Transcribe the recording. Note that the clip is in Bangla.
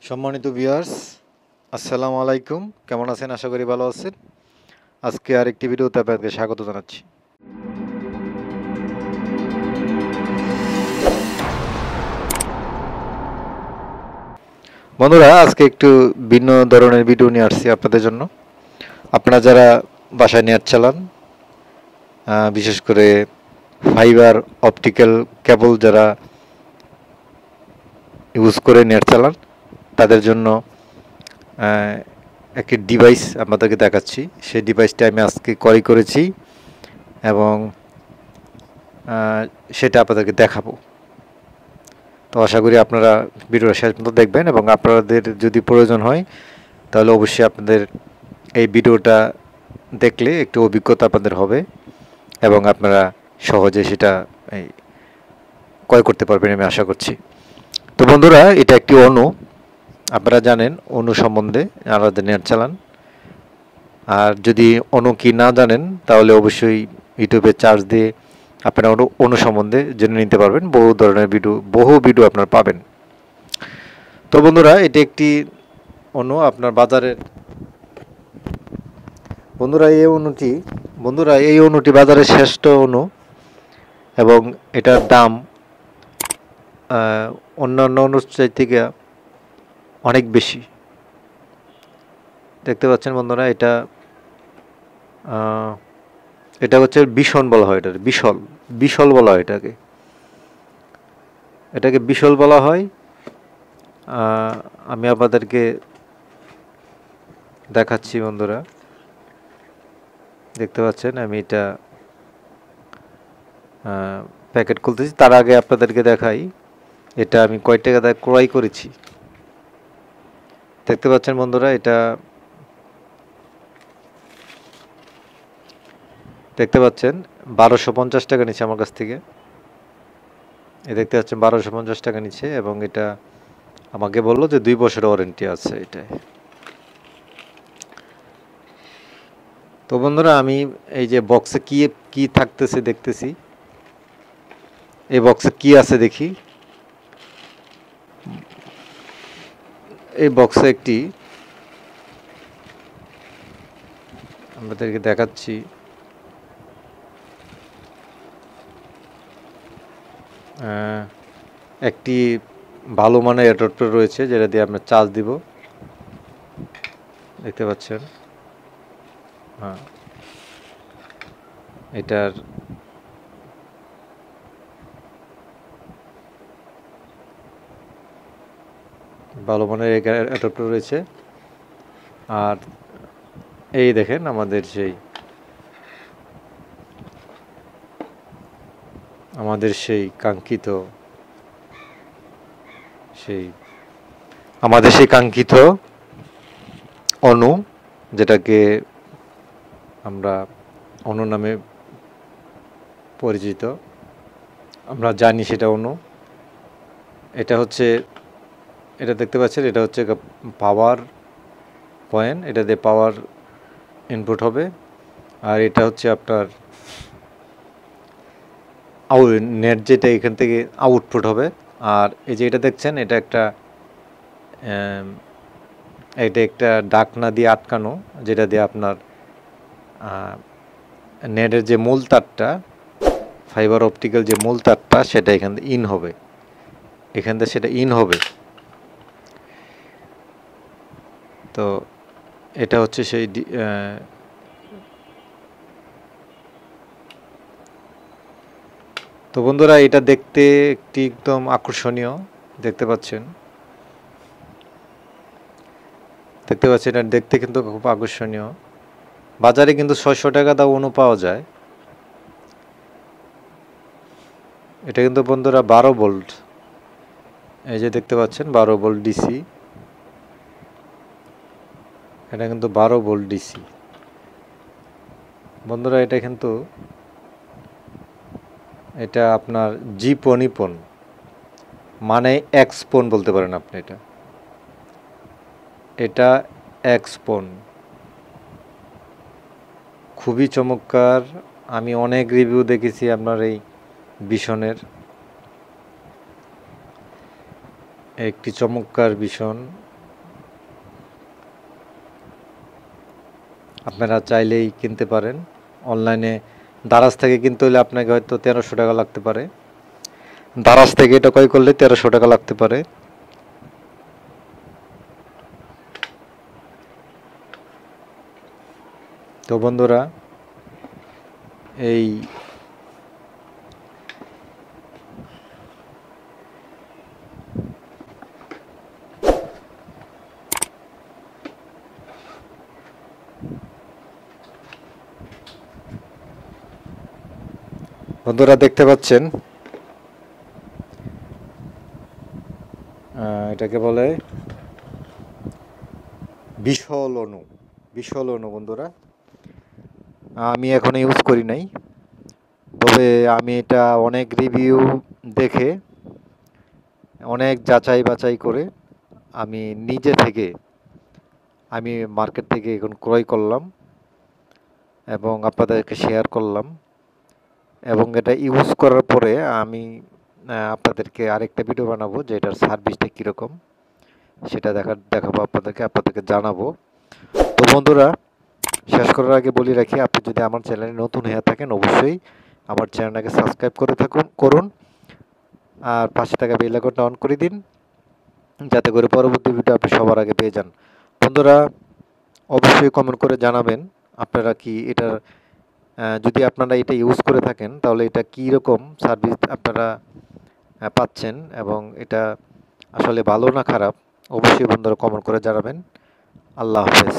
সম্মানিত ভিউয়ার্স, আসসালামু আলাইকুম। কেমন আছেন? আশা করি ভালো আছেন। আজকে আরেকটি ভিডিওতে আপনাদেরকে স্বাগত জানাচ্ছি। বন্ধুরা, আজকে একটু ভিন্ন ধরনের ভিডিও নিয়ে আসছি আপনাদের জন্য। আপনারা যারা বাসায় নেট চালান, বিশেষ করে ফাইবার অপটিক্যাল কেবল যারা ইউজ করে নেট চালান, তাদের জন্য একটি ডিভাইস আপনাদেরকে দেখাচ্ছি। সেই ডিভাইসটা আমি আজকে ক্রয় করেছি এবং সেটা আপনাদেরকে দেখাবো। তো আশা করি আপনারা ভিডিওটা শেষ পর্যন্ত দেখবেন এবং আপনাদের যদি প্রয়োজন হয় তাহলে অবশ্যই আপনাদের এই ভিডিওটা দেখলে একটু অভিজ্ঞতা আপনাদের হবে এবং আপনারা সহজে সেটা ক্রয় করতে পারবেন আমি আশা করছি। তো বন্ধুরা, এটা একটি অণু। আপনারা জানেন অণু সম্বন্ধে, আলাদা নেট চালান। আর যদি অণু কি না জানেন তাহলে অবশ্যই ইউটিউবে চার্জ দিয়ে আপনারা অণু সম্বন্ধে জেনে নিতে পারবেন। বহু ভিডিও আপনারা পাবেন। তো বন্ধুরা, এটি একটি অণু আপনার বাজারের এই অণুটি বাজারের শ্রেষ্ঠ অণু এবং এটার দাম অন্যান্য অণুর থেকে অনেক বেশি। দেখতে পাচ্ছেন বন্ধুরা, এটা হচ্ছে বিশন বলা হয়। এটার বিশল বলা হয় এটাকে বিশল বলা হয়। আমি আপনাদেরকে দেখাচ্ছি বন্ধুরা, দেখতে পাচ্ছেন আমি এটা প্যাকেট খুলতেছি। তার আগে আপনাদেরকে দেখাই এটা আমি কয় টাকা দিয়ে ক্রয় করেছি। দেখতে পাচ্ছেন বন্ধুরা, এটা দেখতে পাচ্ছেন 1250 টাকা নিচ্ছে আমার কাছ থেকে। দেখতে পাচ্ছেন 1250 টাকা নিচ্ছে এবং এটা আমাকে বললো যে 2 বছরের ওয়ারেন্টি আছে এটায়। তো বন্ধুরা, আমি এই যে বক্সে কি থাকতেছে দেখতেছি। এই বক্সে কি আছে দেখি। এই বক্সে একটি আমাদেরকে দেখাচ্ছি। একটি ভালো মানের অ্যাডাপ্টার রয়েছে যেটা দিয়ে আমরা চার্জ দিব। দেখতে পাচ্ছেন, হ্যাঁ, এটার ভালো মানের অ্যাডাপ্টার রয়েছে। আর এই দেখেন আমাদের সেই কাঙ্ক্ষিত অণু, যেটাকে আমরা অণু নামে পরিচিত, আমরা জানি সেটা অণু। এটা দেখতে পাচ্ছেন, এটা হচ্ছে পাওয়ার পয়েন্ট। এটা দিয়ে পাওয়ার ইনপুট হবে। আর এটা হচ্ছে আপনার নেট, যেটা এখান থেকে আউটপুট হবে। আর এই যে এটা দেখছেন, এটা একটা ডাকনা দিয়ে আটকানো, যেটা দিয়ে আপনার নেটের যে মূল তারটা, ফাইবার অপটিক্যাল যে মূল তারটা, সেটা এখান থেকে সেটা ইন হবে। তো এটা হচ্ছে সেই তো বন্ধুরা, এটা দেখতে একদম আকর্ষণীয়। দেখতে পাচ্ছেন, এটা দেখতে কিন্তু খুব আকর্ষণীয়। বাজারে কিন্তু 600 টাকা দাও অণু পাওয়া যায়। এটা কিন্তু বন্ধুরা 12 ভোল্ট। এই যে দেখতে পাচ্ছেন 12 ভোল্ট ডিসি। এটা কিন্তু 12 ভোল্ট ডিসি বন্ধুরা। এটা আপনার জিপনিপন, মানে এক্সপন বলতে পারেন আপনি। এটা এক্সপন, খুবই চমৎকার। আমি অনেক রিভিউ দেখেছি আপনার এই বিশনের। একটি চমৎকার বিশন, আপনারা চাইলেই কিনতে পারেন। অনলাইনে দারাজ থেকে কিনতে হলে আপনাকে হয়তো 1300 টাকা লাগতে পারে। দারাজ থেকে এটা ক্রয় করলে 1300 টাকা লাগতে পারে। তো বন্ধুরা, এই বন্ধুরা দেখতে পাচ্ছেন, এটাকে বলে বিশল অণু। বিশল অণু বন্ধুরা, আমি এখনো ইউজ করি নাই, তবে আমি এটা অনেক রিভিউ দেখে, অনেক যাচাই বাছাই করে আমি নিজে থেকে আমি মার্কেট থেকে এখন ক্রয় করলাম এবং আপনাদেরকে শেয়ার করলাম। এবং এটা ইউজ করার পরে আমি আপনাদেরকে আরেকটা ভিডিও বানাবো যে এটার সার্ভিসটা কীরকম সেটা দেখাবো আপনাদেরকে জানাবো। তো বন্ধুরা, শেষ করার আগে বলে রাখি, আপনি যদি আমার চ্যানেলে নতুন হয়ে থাকেন অবশ্যই আমার চ্যানেলটাকে সাবস্ক্রাইব করুন আর পাশে থাকা বেল আইকনটা অন করে দিন, যাতে করে পরবর্তী ভিডিও আপনি সবার আগে পেয়ে যান। বন্ধুরা, অবশ্যই কমেন্ট করে জানাবেন আপনারা কি এটার যদি আপনারা এটা ইউজ করে থাকেন তাহলে এটা কী রকম সার্ভিস আপনারা পাচ্ছেন এবং এটা আসলে ভালো না খারাপ। অবশ্যই বন্ধুরা কমেন্ট করে জানাবেন। আল্লাহ হাফেজ।